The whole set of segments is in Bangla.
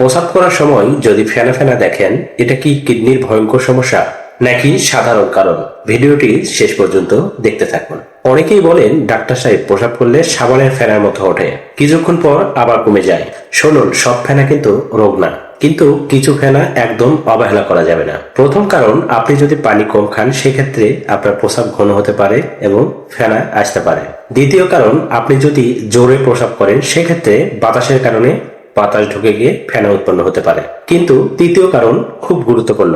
প্রস্রাব করার সময় যদি ফেনা ফেনা দেখেন, এটা কি কিডনির ভয়ঙ্কর সমস্যা নাকি সাধারণ কারণ? ভিডিওটি শেষ পর্যন্ত দেখতে থাকুন। অনেকেই বলেন ডাক্তার সাহেব প্রস্রাব করলে সাবানের ফেনার মতো ওঠে, কিছুক্ষণ পর আবার কমে যায়। শুনুন, সব ফেনা কিন্তু রোগ না, কিন্তু কিছু ফেনা একদম অবহেলা করা যাবে না। প্রথম কারণ, আপনি যদি পানি কম খান সেক্ষেত্রে আপনার প্রস্রাব ঘন হতে পারে এবং ফেনা আসতে পারে। দ্বিতীয় কারণ, আপনি যদি জোরে প্রস্রাব করেন সেক্ষেত্রে বাতাসের কারণে বাতাস ঢুকে গিয়ে ফেনা উৎপন্ন হতে পারে। কিন্তু তৃতীয় কারণ খুব গুরুত্বপূর্ণ,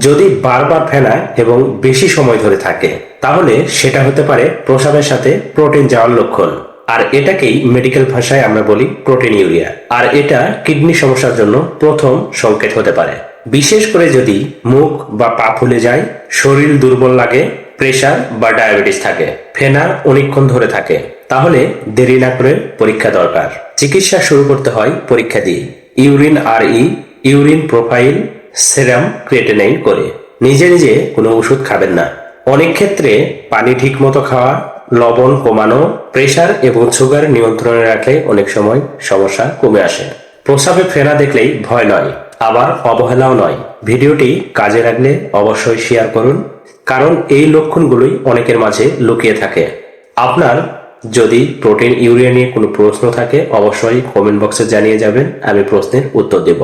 যদি বারবার ফেনা এবং বেশি সময় ধরে থাকে তাহলে সেটা হতে পারে প্রস্রাবের সাথে প্রোটিন যাওয়ার লক্ষণ। আর এটাকেই মেডিকেল ভাষায় আমরা বলি প্রোটিন ইউরিয়া। আর এটা কিডনি সমস্যার জন্য প্রথম সংকেত হতে পারে। বিশেষ করে যদি মুখ বা পা ফুলে যায়, শরীর দুর্বল লাগে, প্রেসার বা ডায়াবেটিস থাকে, ফেনা অনেকক্ষণ ধরে থাকে, তাহলে দেরি না করে পরীক্ষা দরকার। চিকিৎসা শুরু করতে হয় পরীক্ষা দিয়ে, ইউরিন RE, ইউরিন প্রোফাইল, সেরাম ক্রিয়েটিনাইন করে। নিজে নিজে কোনো ওষুধ খাবেন না। অনেক ক্ষেত্রে পানি ঠিক মতো খাওয়া, লবণ কমানো, প্রেসার এবং সুগার নিয়ন্ত্রণে রাখলে অনেক সময় সমস্যা কমে আসে। প্রস্রাবে ফেনা দেখলেই ভয় নয়, আবার অবহেলাও নয়। ভিডিওটি কাজে লাগলে অবশ্যই শেয়ার করুন, কারণ এই লক্ষণগুলোই অনেকের মাঝে লুকিয়ে থাকে। আপনার যদি প্রোটিন ইউরিয়া নিয়ে কোনো প্রশ্ন থাকে অবশ্যই কমেন্ট বক্সে জানিয়ে যাবেন, আমি প্রশ্নের উত্তর দেব।